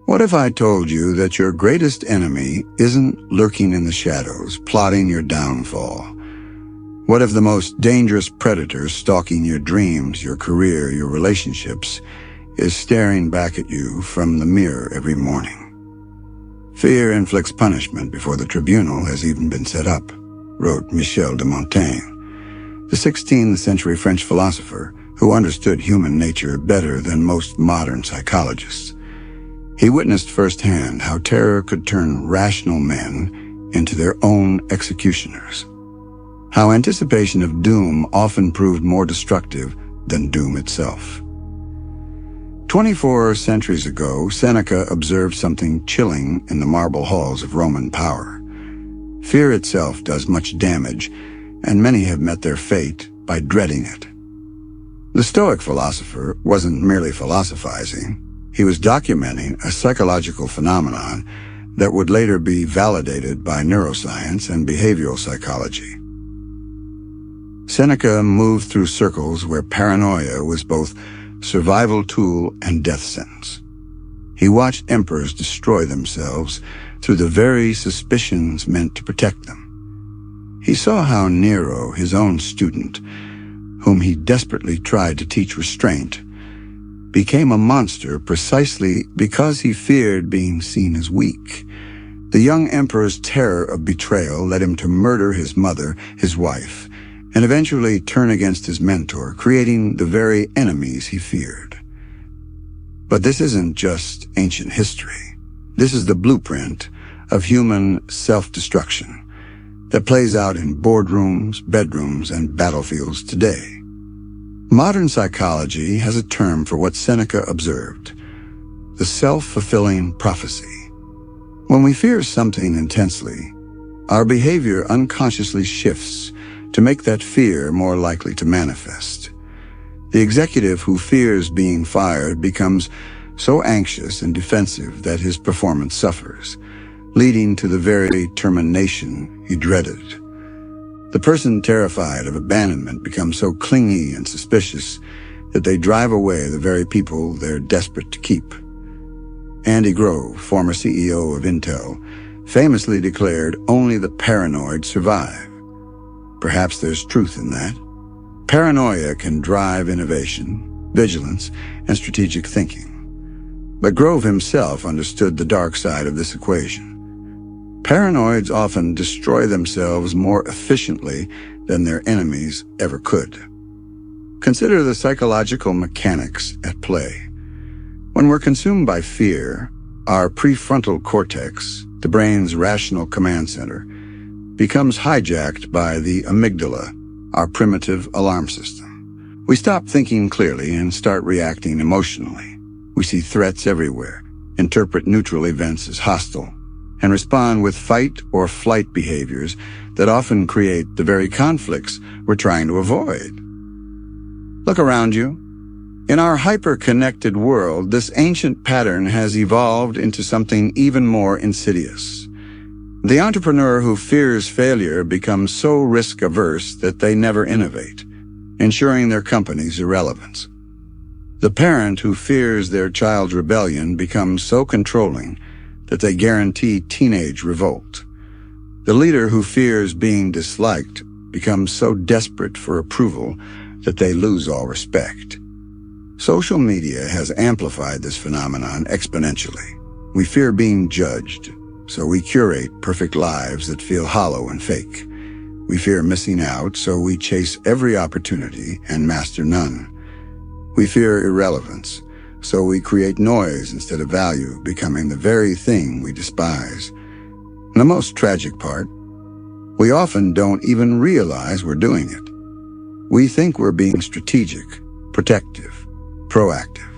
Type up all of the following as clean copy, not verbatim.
What if I told you that your greatest enemy isn't lurking in the shadows, plotting your downfall? What if the most dangerous predator stalking your dreams, your career, your relationships, is staring back at you from the mirror every morning? Fear inflicts punishment before the tribunal has even been set up, wrote Michel de Montaigne, the 16th century French philosopher who understood human nature better than most modern psychologists. He witnessed firsthand how terror could turn rational men into their own executioners, how anticipation of doom often proved more destructive than doom itself. 24 centuries ago, Seneca observed something chilling in the marble halls of Roman power. Fear itself does much damage, and many have met their fate by dreading it. The Stoic philosopher wasn't merely philosophizing. He was documenting a psychological phenomenon that would later be validated by neuroscience and behavioral psychology. Seneca moved through circles where paranoia was both survival tool and death sentence. He watched emperors destroy themselves through the very suspicions meant to protect them. He saw how Nero, his own student, whom he desperately tried to teach restraint, became a monster precisely because he feared being seen as weak. The young emperor's terror of betrayal led him to murder his mother, his wife, and eventually turn against his mentor, creating the very enemies he feared. But this isn't just ancient history. This is the blueprint of human self-destruction that plays out in boardrooms, bedrooms, and battlefields today. Modern psychology has a term for what Seneca observed: the self-fulfilling prophecy. When we fear something intensely, our behavior unconsciously shifts to make that fear more likely to manifest. The executive who fears being fired becomes so anxious and defensive that his performance suffers, leading to the very termination he dreaded. The person terrified of abandonment becomes so clingy and suspicious that they drive away the very people they're desperate to keep. Andy Grove, former CEO of Intel, famously declared, "Only the paranoid survive." Perhaps there's truth in that. Paranoia can drive innovation, vigilance, and strategic thinking. But Grove himself understood the dark side of this equation. Paranoids often destroy themselves more efficiently than their enemies ever could. Consider the psychological mechanics at play. When we're consumed by fear, our prefrontal cortex, the brain's rational command center, becomes hijacked by the amygdala, our primitive alarm system. We stop thinking clearly and start reacting emotionally. We see threats everywhere, interpret neutral events as hostile, and respond with fight or flight behaviors that often create the very conflicts we're trying to avoid. Look around you. In our hyper-connected world, this ancient pattern has evolved into something even more insidious. The entrepreneur who fears failure becomes so risk-averse that they never innovate, ensuring their company's irrelevance. The parent who fears their child's rebellion becomes so controlling that they guarantee teenage revolt. The leader who fears being disliked becomes so desperate for approval that they lose all respect. Social media has amplified this phenomenon exponentially. We fear being judged, so we curate perfect lives that feel hollow and fake. We fear missing out, so we chase every opportunity and master none. We fear irrelevance, so we create noise instead of value, becoming the very thing we despise. And the most tragic part, we often don't even realize we're doing it. We think we're being strategic, protective, proactive.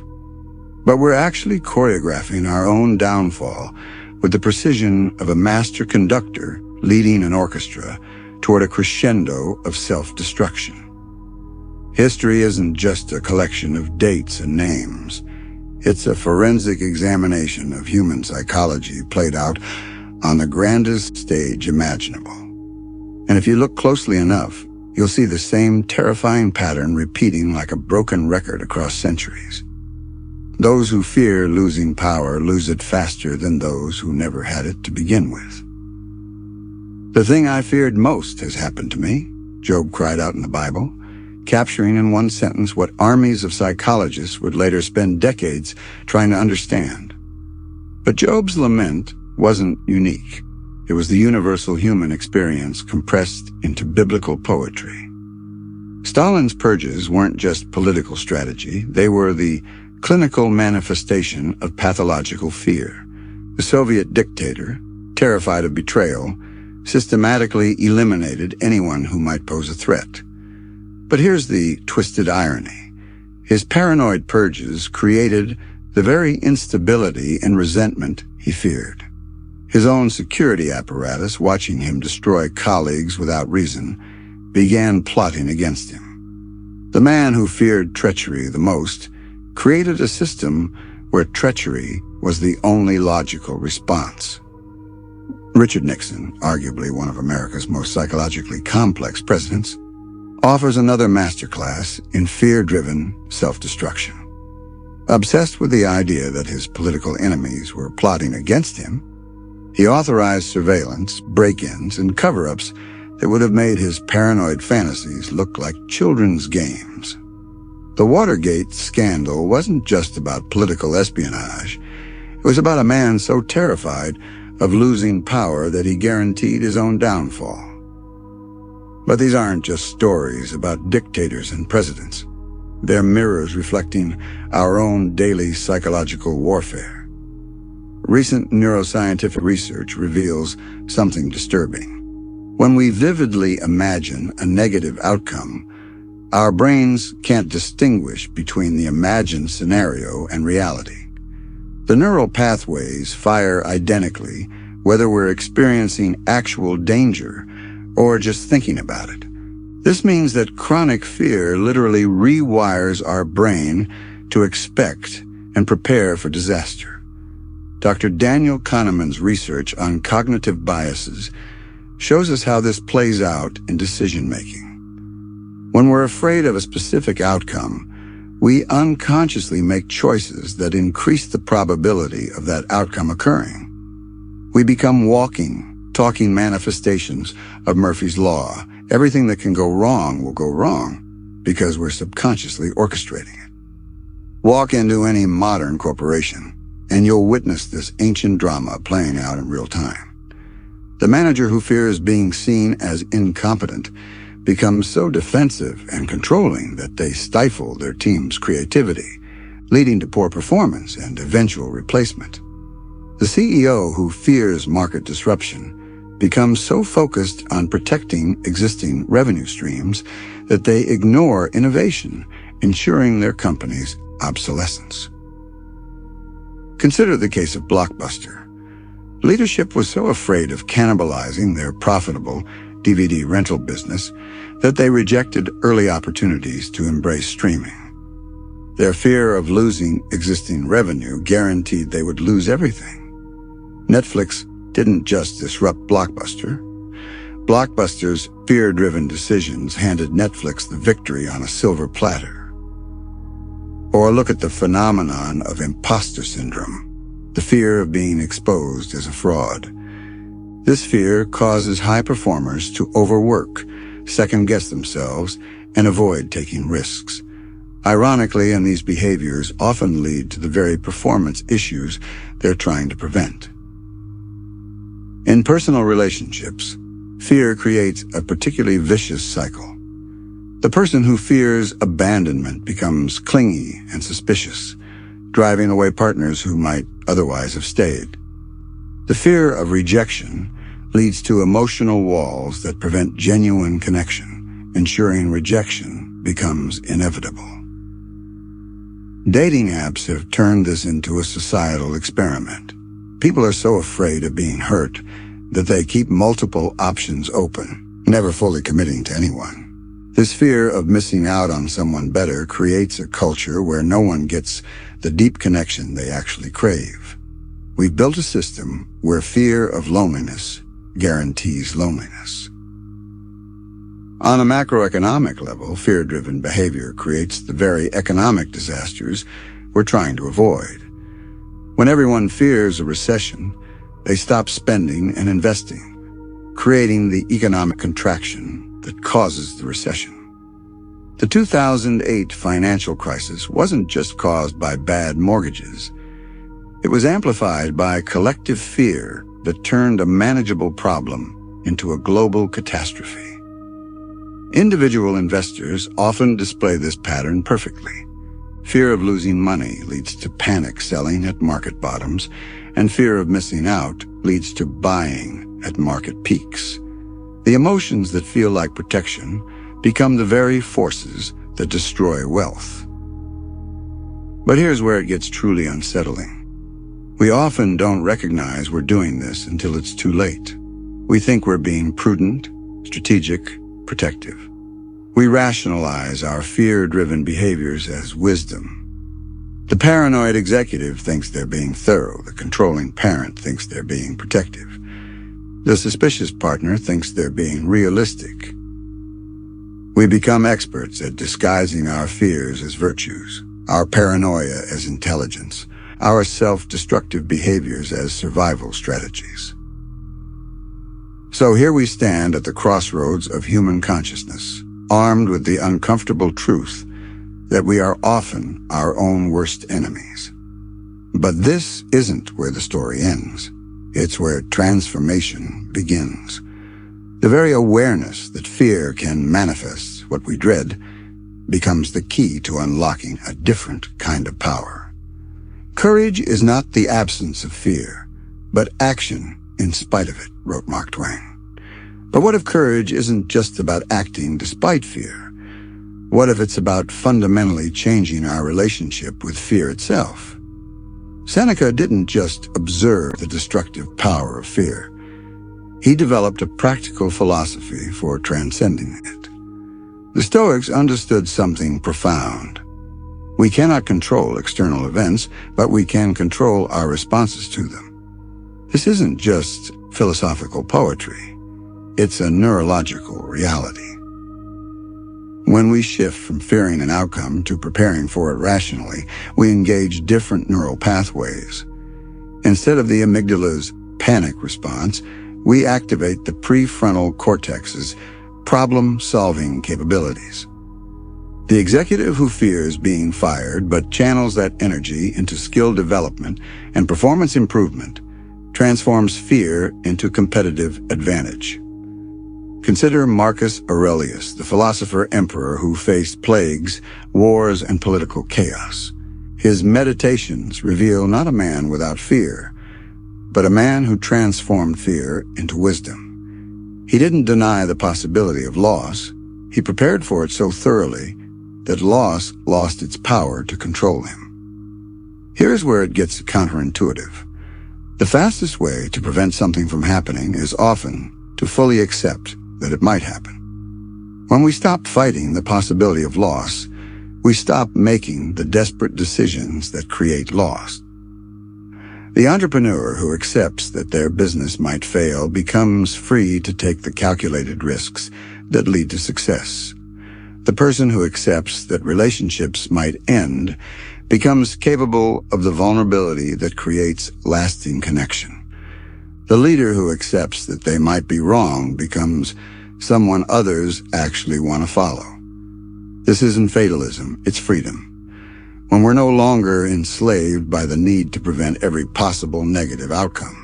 But we're actually choreographing our own downfall with the precision of a master conductor leading an orchestra toward a crescendo of self-destruction. History isn't just a collection of dates and names. It's a forensic examination of human psychology played out on the grandest stage imaginable. And if you look closely enough, you'll see the same terrifying pattern repeating like a broken record across centuries. Those who fear losing power lose it faster than those who never had it to begin with. "The thing I feared most has happened to me," Job cried out in the Bible, capturing in one sentence what armies of psychologists would later spend decades trying to understand. But Job's lament wasn't unique. It was the universal human experience compressed into biblical poetry. Stalin's purges weren't just political strategy, they were the clinical manifestation of pathological fear. The Soviet dictator, terrified of betrayal, systematically eliminated anyone who might pose a threat. But here's the twisted irony. His paranoid purges created the very instability and resentment he feared. His own security apparatus, watching him destroy colleagues without reason, began plotting against him. The man who feared treachery the most created a system where treachery was the only logical response. Richard Nixon, arguably one of America's most psychologically complex presidents, offers another masterclass in fear-driven self-destruction. Obsessed with the idea that his political enemies were plotting against him, he authorized surveillance, break-ins, and cover-ups that would have made his paranoid fantasies look like children's games. The Watergate scandal wasn't just about political espionage. It was about a man so terrified of losing power that he guaranteed his own downfall. But these aren't just stories about dictators and presidents. They're mirrors reflecting our own daily psychological warfare. Recent neuroscientific research reveals something disturbing. When we vividly imagine a negative outcome, our brains can't distinguish between the imagined scenario and reality. The neural pathways fire identically whether we're experiencing actual danger or just thinking about it. This means that chronic fear literally rewires our brain to expect and prepare for disaster. Dr. Daniel Kahneman's research on cognitive biases shows us how this plays out in decision-making. When we're afraid of a specific outcome, we unconsciously make choices that increase the probability of that outcome occurring. We become walking, talking manifestations of Murphy's Law. Everything that can go wrong will go wrong because we're subconsciously orchestrating it. Walk into any modern corporation, and you'll witness this ancient drama playing out in real time. The manager who fears being seen as incompetent becomes so defensive and controlling that they stifle their team's creativity, leading to poor performance and eventual replacement. The CEO who fears market disruption becomes so focused on protecting existing revenue streams that they ignore innovation, ensuring their company's obsolescence. Consider the case of Blockbuster. Leadership was so afraid of cannibalizing their profitable DVD rental business that they rejected early opportunities to embrace streaming. Their fear of losing existing revenue guaranteed they would lose everything. Netflix didn't just disrupt Blockbuster. Blockbuster's fear-driven decisions handed Netflix the victory on a silver platter. Or look at the phenomenon of imposter syndrome, the fear of being exposed as a fraud. This fear causes high performers to overwork, second-guess themselves, and avoid taking risks. Ironically, and these behaviors often lead to the very performance issues they're trying to prevent. In personal relationships, fear creates a particularly vicious cycle. The person who fears abandonment becomes clingy and suspicious, driving away partners who might otherwise have stayed. The fear of rejection leads to emotional walls that prevent genuine connection, ensuring rejection becomes inevitable. Dating apps have turned this into a societal experiment. People are so afraid of being hurt that they keep multiple options open, never fully committing to anyone. This fear of missing out on someone better creates a culture where no one gets the deep connection they actually crave. We've built a system where fear of loneliness guarantees loneliness. On a macroeconomic level, fear-driven behavior creates the very economic disasters we're trying to avoid. When everyone fears a recession, they stop spending and investing, creating the economic contraction that causes the recession. The 2008 financial crisis wasn't just caused by bad mortgages. It was amplified by collective fear that turned a manageable problem into a global catastrophe. Individual investors often display this pattern perfectly. Fear of losing money leads to panic selling at market bottoms, and fear of missing out leads to buying at market peaks. The emotions that feel like protection become the very forces that destroy wealth. But here's where it gets truly unsettling. We often don't recognize we're doing this until it's too late. We think we're being prudent, strategic, protective. We rationalize our fear-driven behaviors as wisdom. The paranoid executive thinks they're being thorough. The controlling parent thinks they're being protective. The suspicious partner thinks they're being realistic. We become experts at disguising our fears as virtues, our paranoia as intelligence, our self-destructive behaviors as survival strategies. So here we stand at the crossroads of human consciousness, armed with the uncomfortable truth that we are often our own worst enemies. But this isn't where the story ends. It's where transformation begins. The very awareness that fear can manifest what we dread becomes the key to unlocking a different kind of power. Courage is not the absence of fear, but action in spite of it, wrote Mark Twain. But what if courage isn't just about acting despite fear? What if it's about fundamentally changing our relationship with fear itself? Seneca didn't just observe the destructive power of fear. He developed a practical philosophy for transcending it. The Stoics understood something profound. We cannot control external events, but we can control our responses to them. This isn't just philosophical poetry. It's a neurological reality. When we shift from fearing an outcome to preparing for it rationally, we engage different neural pathways. Instead of the amygdala's panic response, we activate the prefrontal cortex's problem-solving capabilities. The executive who fears being fired but channels that energy into skill development and performance improvement transforms fear into competitive advantage. Consider Marcus Aurelius, the philosopher-emperor who faced plagues, wars, and political chaos. His meditations reveal not a man without fear, but a man who transformed fear into wisdom. He didn't deny the possibility of loss. He prepared for it so thoroughly that loss lost its power to control him. Here's where it gets counterintuitive. The fastest way to prevent something from happening is often to fully accept that it might happen. When we stop fighting the possibility of loss, we stop making the desperate decisions that create loss. The entrepreneur who accepts that their business might fail becomes free to take the calculated risks that lead to success. The person who accepts that relationships might end becomes capable of the vulnerability that creates lasting connection. The leader who accepts that they might be wrong becomes someone others actually want to follow. This isn't fatalism, it's freedom. When we're no longer enslaved by the need to prevent every possible negative outcome,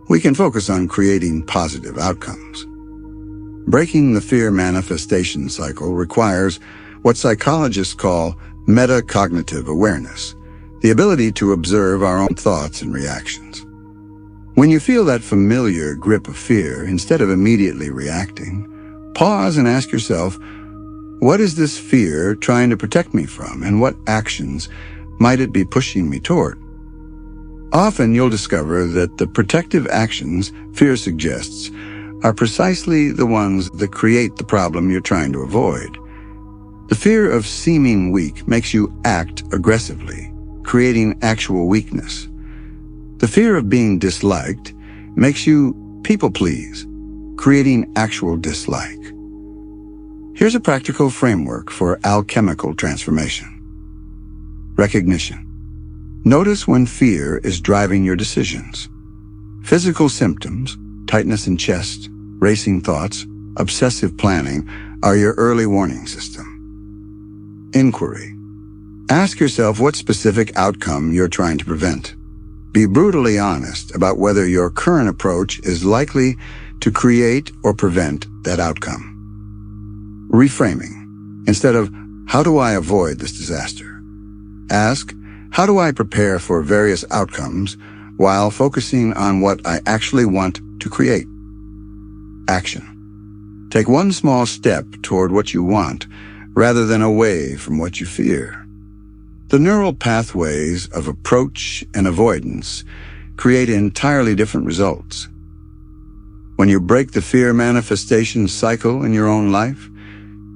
we can focus on creating positive outcomes. Breaking the fear manifestation cycle requires what psychologists call metacognitive awareness, the ability to observe our own thoughts and reactions. When you feel that familiar grip of fear, instead of immediately reacting, pause and ask yourself, what is this fear trying to protect me from, and what actions might it be pushing me toward? Often you'll discover that the protective actions fear suggests are precisely the ones that create the problem you're trying to avoid. The fear of seeming weak makes you act aggressively, creating actual weakness. The fear of being disliked makes you people-please, creating actual dislike. Here's a practical framework for alchemical transformation. Recognition. Notice when fear is driving your decisions. Physical symptoms, tightness in chest, racing thoughts, obsessive planning, are your early warning system. Inquiry. Ask yourself what specific outcome you're trying to prevent. Be brutally honest about whether your current approach is likely to create or prevent that outcome. Reframing. Instead of, how do I avoid this disaster? Ask, how do I prepare for various outcomes while focusing on what I actually want to create? Action. Take one small step toward what you want rather than away from what you fear. The neural pathways of approach and avoidance create entirely different results. When you break the fear manifestation cycle in your own life,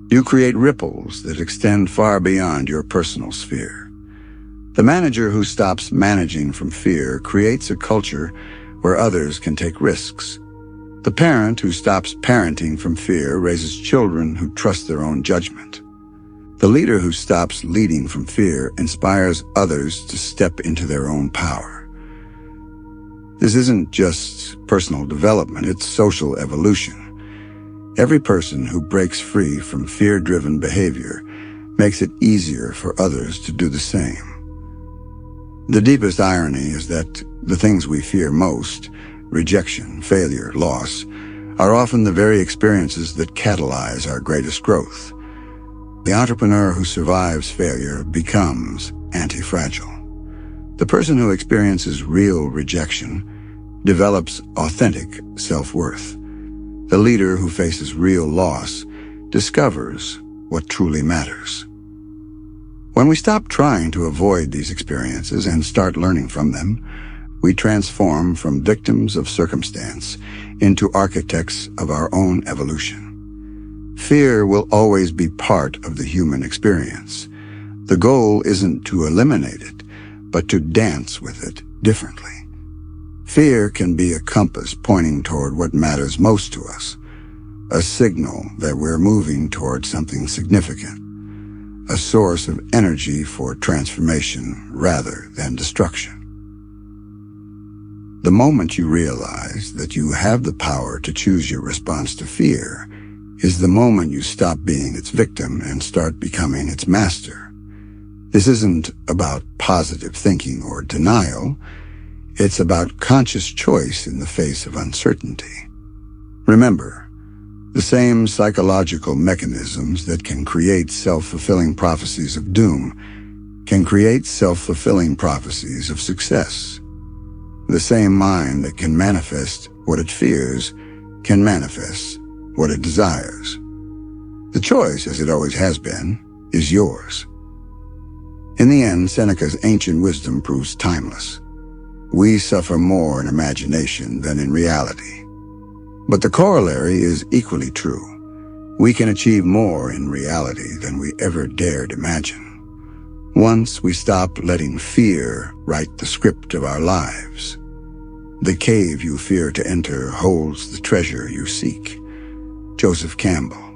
you create ripples that extend far beyond your personal sphere. The manager who stops managing from fear creates a culture where others can take risks. The parent who stops parenting from fear raises children who trust their own judgment. The leader who stops leading from fear inspires others to step into their own power. This isn't just personal development, it's social evolution. Every person who breaks free from fear-driven behavior makes it easier for others to do the same. The deepest irony is that the things we fear most, rejection, failure, loss, are often the very experiences that catalyze our greatest growth. The entrepreneur who survives failure becomes anti-fragile. The person who experiences real rejection develops authentic self-worth. The leader who faces real loss discovers what truly matters. When we stop trying to avoid these experiences and start learning from them, we transform from victims of circumstance into architects of our own evolution. Fear will always be part of the human experience. The goal isn't to eliminate it, but to dance with it differently. Fear can be a compass pointing toward what matters most to us, a signal that we're moving toward something significant, a source of energy for transformation rather than destruction. The moment you realize that you have the power to choose your response to fear is the moment you stop being its victim and start becoming its master. This isn't about positive thinking or denial. It's about conscious choice in the face of uncertainty. Remember, the same psychological mechanisms that can create self-fulfilling prophecies of doom can create self-fulfilling prophecies of success. The same mind that can manifest what it fears can manifest what it desires. The choice, as it always has been, is yours. In the end, Seneca's ancient wisdom proves timeless. We suffer more in imagination than in reality. But the corollary is equally true. We can achieve more in reality than we ever dared imagine. Once we stop letting fear write the script of our lives. The cave you fear to enter holds the treasure you seek. Joseph Campbell.